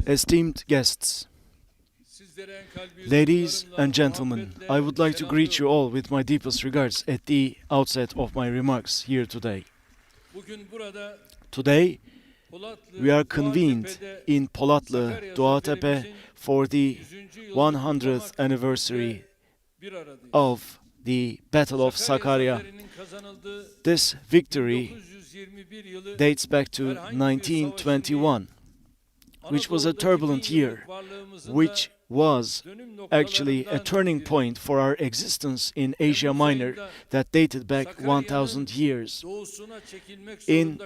Esteemed guests, ladies and gentlemen, I would like to greet you all with my deepest regards at the outset of my remarks here today. Today, we are convened in Polatlı, Doğatepe for the 100th anniversary of the Battle of Sakarya. This victory dates back to 1921, which was a turbulent year, which was actually a turning point for our existence in Asia Minor that dated back 1,000 years. In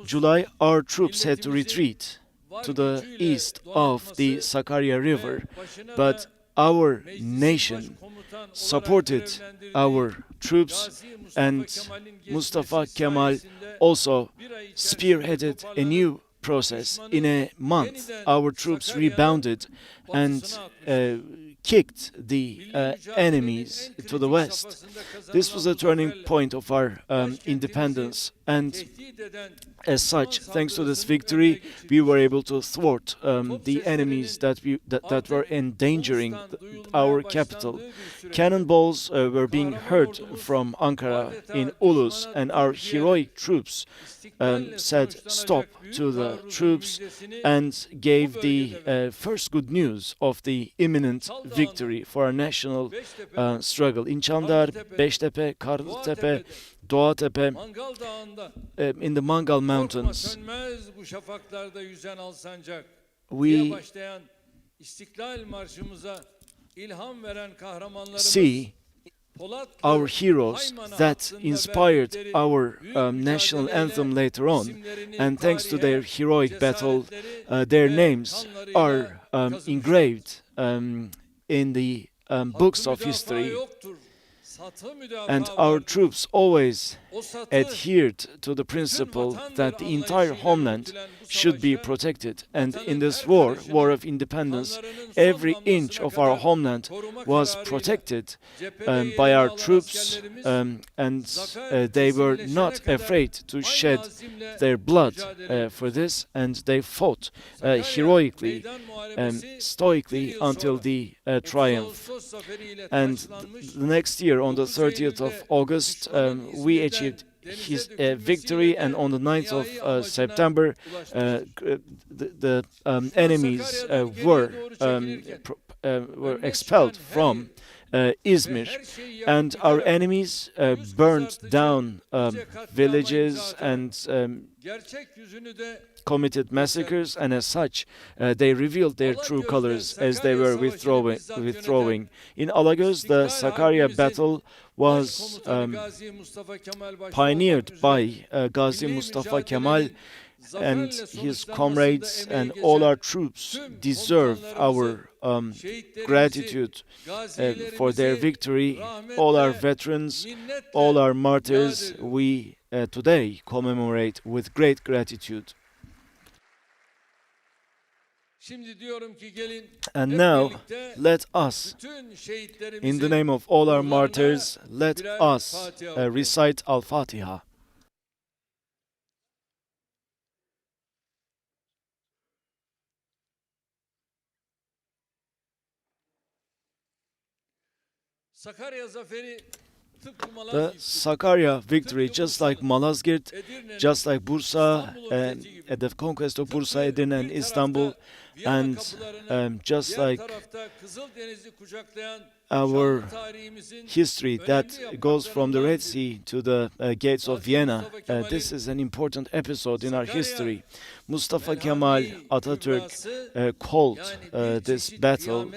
July, our troops had to retreat to the east of the Sakarya River, but our nation supported our troops, and Mustafa Kemal also spearheaded a new process. In a month, our troops rebounded and kicked the enemies to the west. This was a turning point of our independence, and as such, thanks to this victory, we were able to thwart the enemies that were endangering our capital. Cannonballs were being heard from Ankara in Ulus, and our heroic troops said stop to the troops and gave the first good news of the imminent victory for our national struggle. In Çandar, Beştepe, Karlıtepe, Doğatepe, in the Mangal Mountains, we see our heroes that inspired our national anthem later on, and thanks to their heroic battle, their names are engraved in the books of history. And our troops always adhered to the principle that the entire homeland should be protected. And in this war of independence, every inch of our homeland was protected by our troops, and they were not afraid to shed their blood for this, and they fought heroically and stoically until the triumph. And the next year, on the 30th of August, we achieved his victory, and on the 9th of September, the enemies were expelled from Izmir, and our enemies burned down villages and committed massacres, and as such, they revealed their true colors as they were withdrawing. In Alagöz, the Sakarya battle was pioneered by Gazi Mustafa Kemal and his comrades, and all our troops deserve our gratitude for their victory. All our veterans, all our martyrs, we today commemorate with great gratitude. And now, let us, in the name of all our martyrs, let us recite Al-Fatiha. The Sakarya victory, just like Malazgirt, just like Bursa, at the conquest of Bursa, Edirne, and Istanbul, and just like our history that goes from the Red Sea to the gates of Vienna, this is an important episode in our history. Mustafa Kemal Atatürk called this battle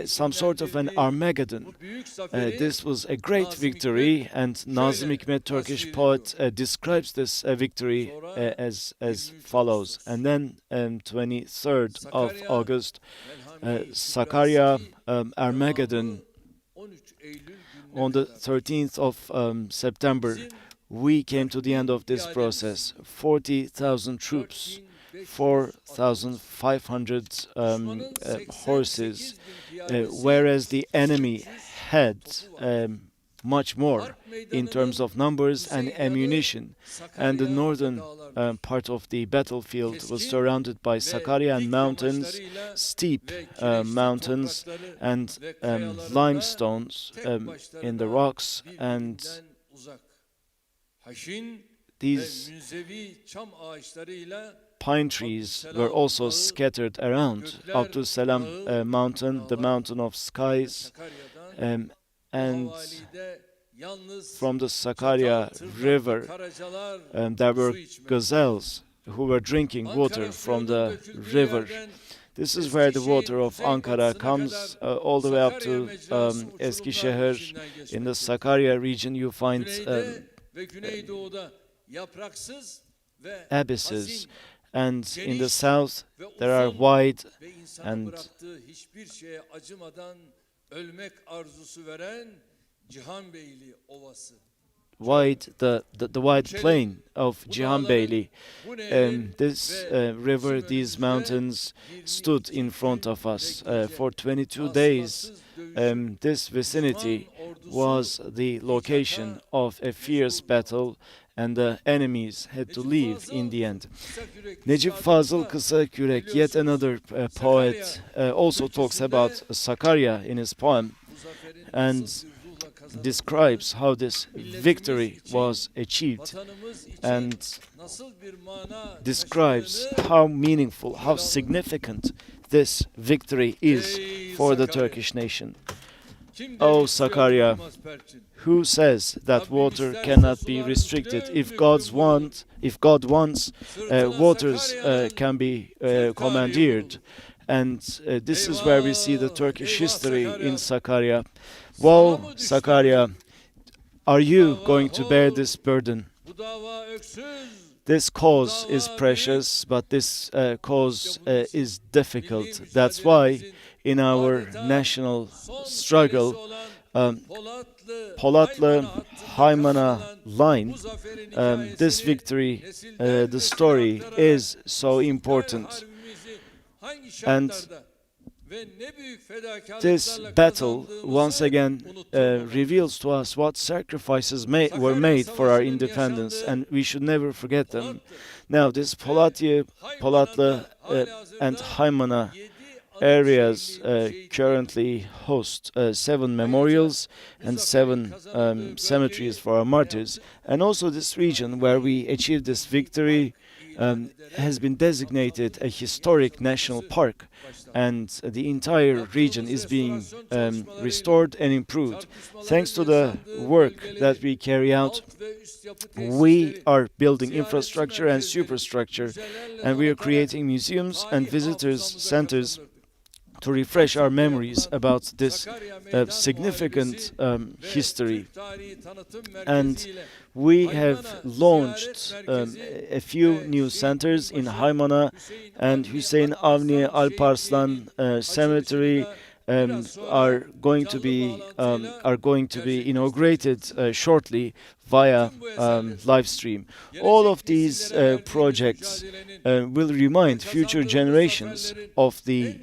some sort of an Armageddon. This was a great victory, and Nazım Hikmet, Turkish poet, describes this victory as follows. And then 23rd of August, Sakarya, Armageddon. On the 13th of September, we came to the end of this process. 40,000 troops, 4,500 horses, whereas the enemy had much more in terms of numbers and ammunition. And the northern part of the battlefield was surrounded by Sakarya and mountains, steep mountains and limestones in the rocks, and these pine trees were also scattered around Abdul Salam mountain, the mountain of skies, and from the Sakarya river there were gazelles who were drinking water from the river. This is where the water of Ankara comes all the way up to Eskişehir. In the Sakarya region you find abysses, and in the south there are wide and the wide plain of Cihanbeyli. This river, these mountains stood in front of us for 22 days. This vicinity was the location of a fierce battle, and the enemies had to leave in the end. Necip Fazıl Kısakürek, yet another poet, also talks about Sakarya in his poem, and describes how this victory was achieved, and describes how meaningful, how significant this victory is for the Turkish nation. O Sakarya, who says that water cannot be restricted? If God wants, waters can be commandeered. And this is where we see the Turkish history in Sakarya. Woe, Sakarya, are you going to bear this burden? This cause is precious, but this cause is difficult. That's why in our national struggle, Polatlı-Haymana line, this victory, the story is so important. And this battle once again reveals to us what sacrifices were made for our independence, and we should never forget them. Now, this Polatlı and Haymana areas currently host 7 memorials and 7 cemeteries for our martyrs. And also this region where we achieved this victory has been designated a historic national park, and the entire region is being restored and improved. Thanks to the work that we carry out, we are building infrastructure and superstructure, and we are creating museums and visitors centers to refresh our memories about this significant history. And we have launched a few new centers in Haymana and Hüseyin Avni Alparslan Cemetery are going to be inaugurated shortly via live stream. All of these projects will remind future generations of the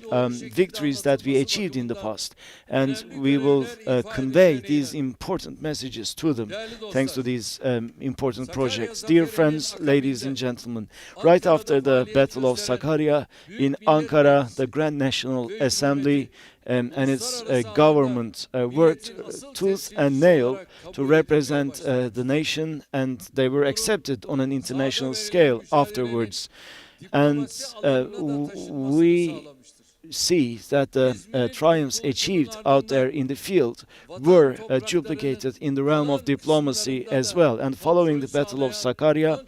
victories that we achieved in the past, and we will convey these important messages to them thanks to these important projects. Dear friends, ladies and gentlemen, right after the Battle of Sakarya in Ankara, the Grand National Assembly and its government worked tooth and nail to represent the nation, and they were accepted on an international scale afterwards. And we see that the triumphs achieved out there in the field were duplicated in the realm of diplomacy as well. And following the Battle of Sakarya,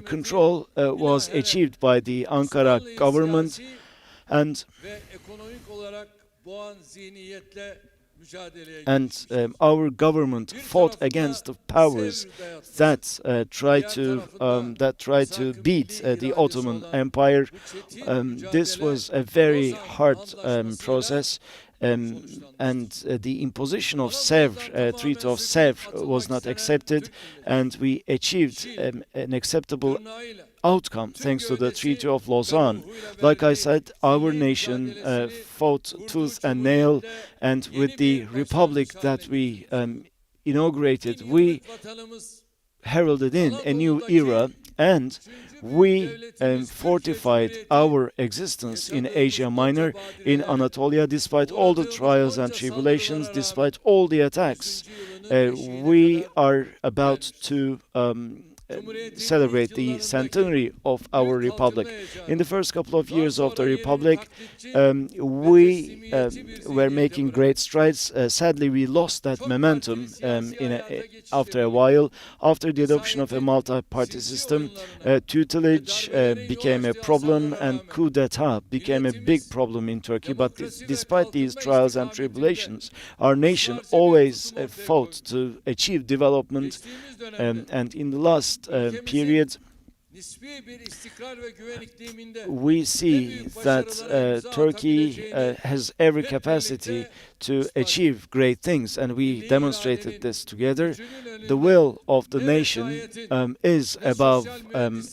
control was achieved by the Ankara government, and our government fought against the powers that tried to beat the Ottoman Empire. This was a very hard process. And the imposition of Sèvres, Treaty of Sèvres, was not accepted, and we achieved an acceptable outcome thanks to the Treaty of Lausanne. Like I said, our nation fought tooth and nail, and with the republic that we inaugurated, we heralded in a new era, and we fortified our existence in Asia Minor, in Anatolia, despite all the trials and tribulations, despite all the attacks. We are about to celebrate the centenary of our republic. In the first couple of years of the republic, we were making great strides. Sadly, we lost that momentum after a while. After the adoption of a multi-party system, tutelage became a problem, and coup d'etat became a big problem in Turkey. But despite these trials and tribulations, our nation always fought to achieve development, and in the last period, we see that Turkey has every capacity to achieve great things, and we demonstrated this together. The will of the nation is above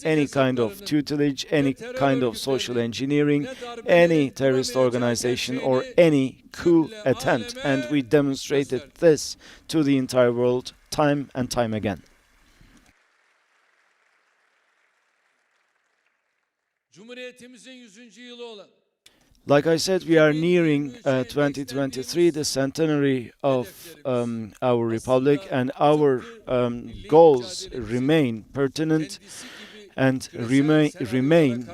any kind of tutelage, any kind of social engineering, any terrorist organization, or any coup attempt, and we demonstrated this to the entire world time and time again. Like I said, we are nearing 2023, the centenary of our republic, and our goals remain pertinent and remain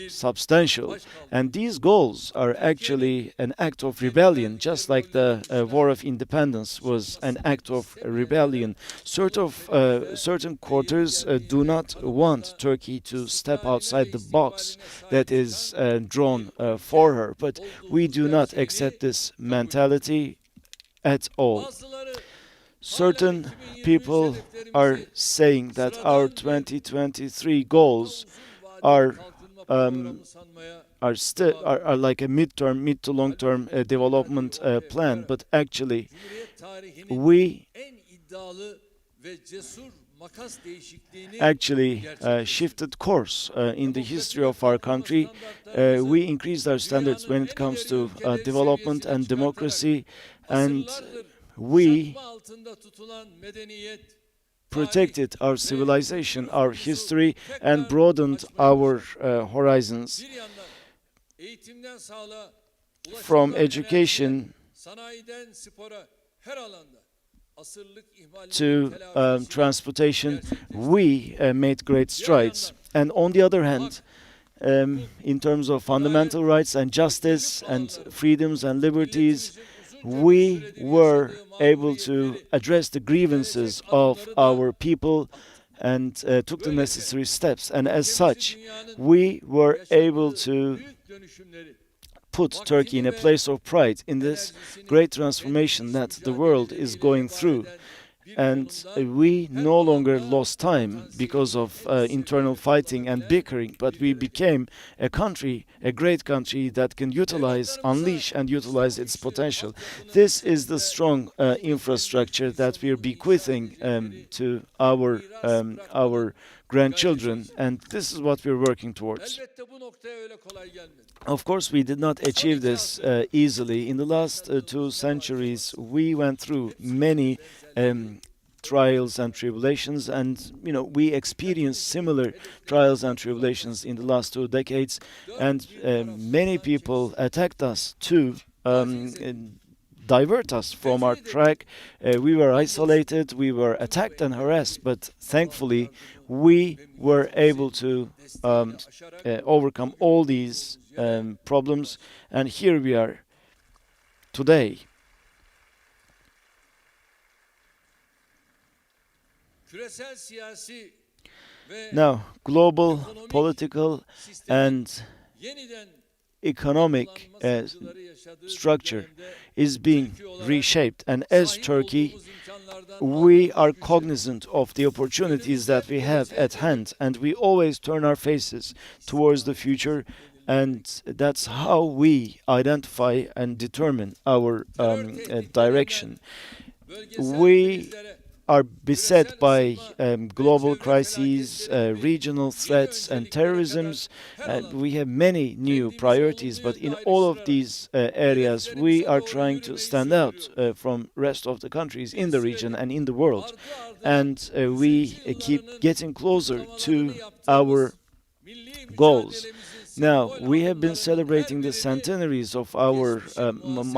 substantial. And these goals are actually an act of rebellion, just like the War of Independence was an act of rebellion. Certain quarters do not want Turkey to step outside the box that is drawn for her, but we do not accept this mentality at all. Certain people are saying that our 2023 goals are like a mid to long-term development plan, but actually we shifted course in the history of our country. We increased our standards when it comes to development and democracy, and we protected our civilization, our history, and broadened our horizons. From education to transportation, we made great strides. And on the other hand, in terms of fundamental rights and justice and freedoms and liberties, we were able to address the grievances of our people and took the necessary steps. And as such, we were able to put Turkey in a place of pride in this great transformation that the world is going through. And we no longer lost time because of internal fighting and bickering, but we became a country, a great country that can unleash and utilize its potential. This is the strong infrastructure that we are bequeathing to our grandchildren, and this is what we're working towards. Of course, we did not achieve this easily. In the last 2 centuries, we went through many trials and tribulations, and we experienced similar trials and tribulations in the last 2 decades, and many people attacked us to divert us from our track. We were isolated, we were attacked and harassed, but thankfully we were able to overcome all these problems, and here we are today. Now, global, political, and economic structure is being reshaped, and as Turkey, we are cognizant of the opportunities that we have at hand, and we always turn our faces towards the future, and that's how we identify and determine our direction. We are beset by global crises, regional threats, and terrorisms. We have many new priorities, but in all of these areas, we are trying to stand out from rest of the countries in the region and in the world. And we keep getting closer to our goals. Now, we have been celebrating the centenaries of our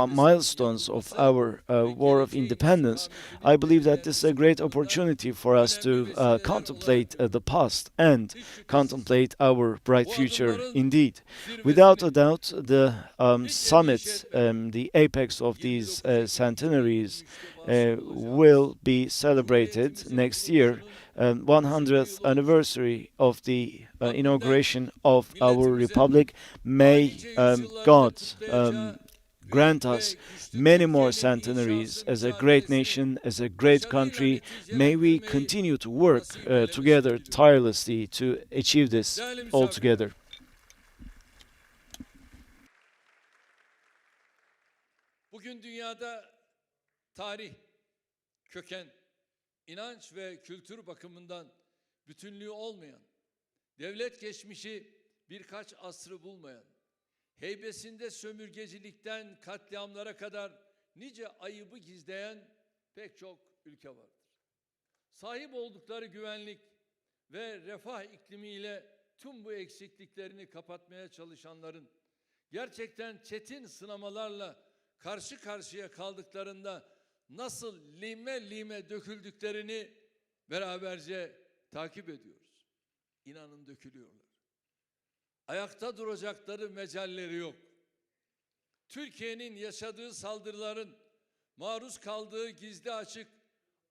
milestones of our War of Independence. I believe that this is a great opportunity for us to contemplate the past and contemplate our bright future indeed. Without a doubt, the summit, the apex of these centenaries, will be celebrated next year, 100th anniversary of the inauguration of our republic. May God grant us many more centenaries as a great nation, as a great country. May we continue to work together tirelessly to achieve this all together. Bugün dünyada tarih, köken, inanç ve kültür bakımından bütünlüğü olmayan, devlet geçmişi birkaç asrı bulmayan, heybesinde sömürgecilikten katliamlara kadar nice ayıbı gizleyen pek çok ülke vardır. Sahip oldukları güvenlik ve refah iklimiyle tüm bu eksikliklerini kapatmaya çalışanların gerçekten çetin sınamalarla karşı karşıya kaldıklarında nasıl lime lime döküldüklerini beraberce takip ediyoruz. İnanın dökülüyorlar. Ayakta duracakları mecalleri yok. Türkiye'nin yaşadığı saldırıların, maruz kaldığı gizli açık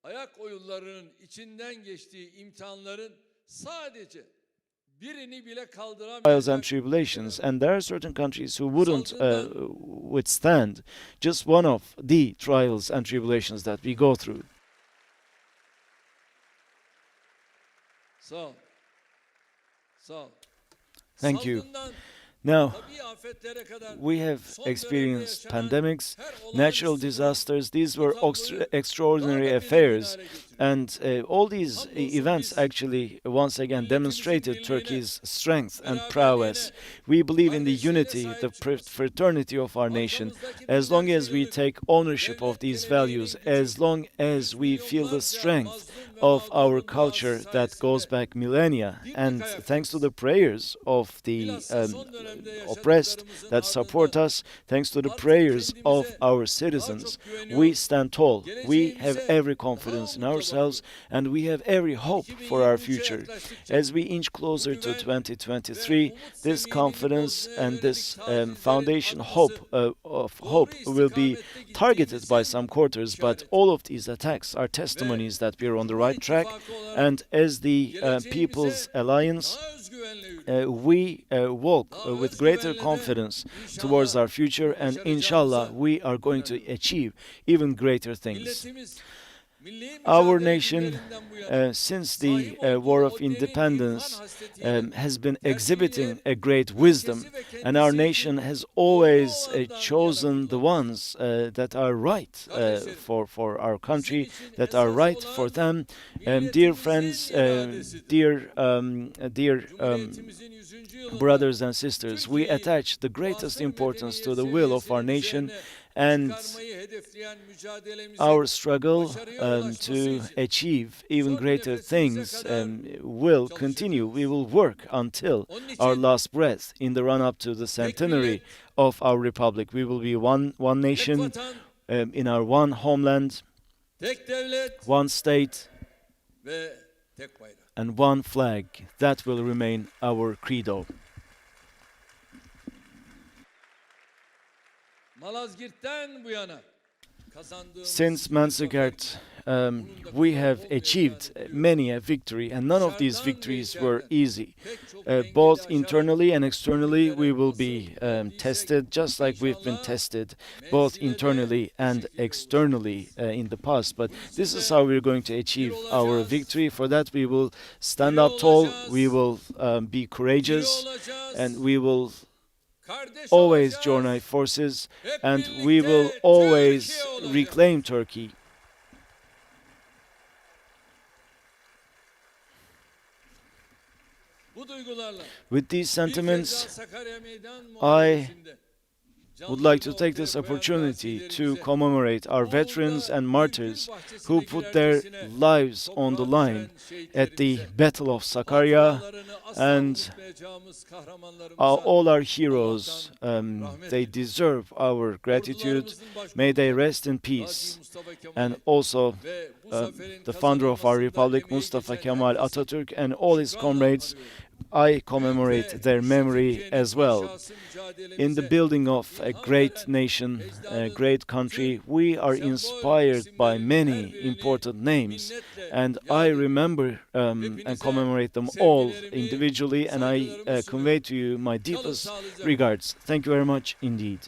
ayak oyunlarının içinden geçtiği imtihanların sadece birini bile trials and tribulations, and there are certain countries who wouldn't withstand just one of the trials and tribulations that we go through. Sağ ol. Sağ ol. Thank you. Now, we have experienced pandemics, natural disasters. These were extraordinary affairs. And all these events actually once again demonstrated Turkey's strength and prowess. We believe in the unity, the fraternity of our nation. As long as we take ownership of these values, as long as we feel the strength of our culture that goes back millennia, and thanks to the prayers of the oppressed that support us, thanks to the prayers of our citizens, we stand tall. We have every confidence in ourselves, and we have every hope for our future. As we inch closer to 2023, this confidence and this foundation of hope will be targeted by some quarters, but all of these attacks are testimonies that we are on the right track. And as the People's Alliance, we walk with greater confidence towards our future, and inshallah we are going to achieve even greater things. Our nation, since the War of Independence, has been exhibiting a great wisdom, and our nation has always chosen the ones that are right for our country, that are right for them. Dear friends, dear brothers and sisters, we attach the greatest importance to the will of our nation, and our struggle to achieve even greater things will continue. We will work until our last breath in the run-up to the centenary of our republic. We will be one nation in our one homeland, one state, and one flag. That will remain our credo. Since Manzikert, we have achieved many a victory, and none of these victories were easy. Both internally and externally, we will be tested, just like we've been tested, both internally and externally in the past. But this is how we're going to achieve our victory. For that, we will stand up tall, we will be courageous, and we will always join our forces, and we will always reclaim Turkey. Bu duygularla With these bir kez daha sentiments, Sakarya Meydan I Muharebesi'nde would canlarını like to take ortaya this koyan opportunity to gazilerimize commemorate our bu veterans uğurda and bir martyrs gül bahçesine who put their girercesine lives on the toprağa line düşen at the şehitlerimize, Battle of Sakarya, hatıralarını asla and unutmayacağımız kahramanlarımıza all our Allah'tan heroes, rahmet they diliyorum. deserve our gratitude. Ordularımızın May they başkomutanı rest in Gazi peace. Mustafa And Kemal'i also ve bu uh, zaferin the founder of our kazanılmasında republic, emeği Mustafa geçen Kemal herkesi Atatürk, and all his şükranla comrades, anıyorum. I Büyük commemorate ve their güçlü memory Türkiye'nin as well. inşası In the mücadelemize building of a ilham great veren nation, a ecdadın great country, tüm we are sembol inspired by isimlerin many her birini important names, minnetle and yad I ediyorum. remember and Hepinize commemorate them all sevgilerimi, individually, and I saygılarımı convey sunuyorum. to you my Kalın deepest sağlıcakla. regards. Thank you very much indeed.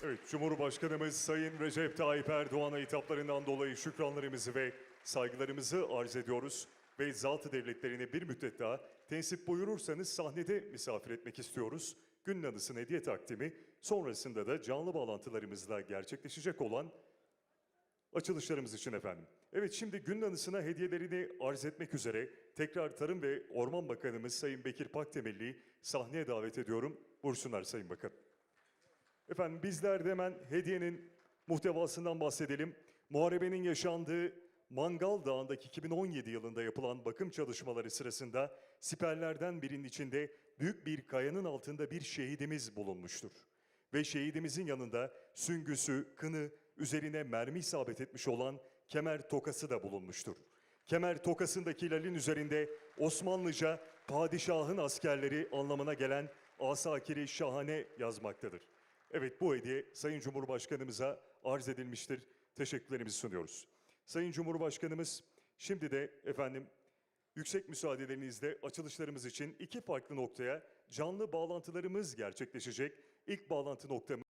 Evet, Cumhurbaşkanımız Sayın Recep Tayyip Erdoğan'a hitaplarından dolayı şükranlarımızı ve saygılarımızı arz ediyoruz. Ve zat-ı devletlerini bir müddet daha tensip buyurursanız sahnede misafir etmek istiyoruz. Günün anısına hediye takdimi, sonrasında da canlı bağlantılarımızla gerçekleşecek olan açılışlarımız için efendim. Evet, şimdi günün anısına hediyelerini arz etmek üzere tekrar Tarım ve Orman Bakanımız Sayın Bekir Pakdemirli'yi sahneye davet ediyorum. Buyursunlar Sayın Bakan. Efendim bizler de hemen hediyenin muhtevasından bahsedelim. Muharebenin yaşandığı Mangal Dağı'ndaki 2017 yılında yapılan bakım çalışmaları sırasında siperlerden birinin içinde büyük bir kayanın altında bir şehidimiz bulunmuştur. Ve şehidimizin yanında süngüsü, kını, üzerine mermi isabet etmiş olan kemer tokası da bulunmuştur. Kemer tokasındaki hilalin üzerinde Osmanlıca padişahın askerleri anlamına gelen Asakiri Şahane yazmaktadır. Evet, bu hediye Sayın Cumhurbaşkanımıza arz edilmiştir. Teşekkürlerimizi sunuyoruz. Sayın Cumhurbaşkanımız, şimdi de efendim yüksek müsaadelerinizle açılışlarımız için iki farklı noktaya canlı bağlantılarımız gerçekleşecek. İlk bağlantı noktamız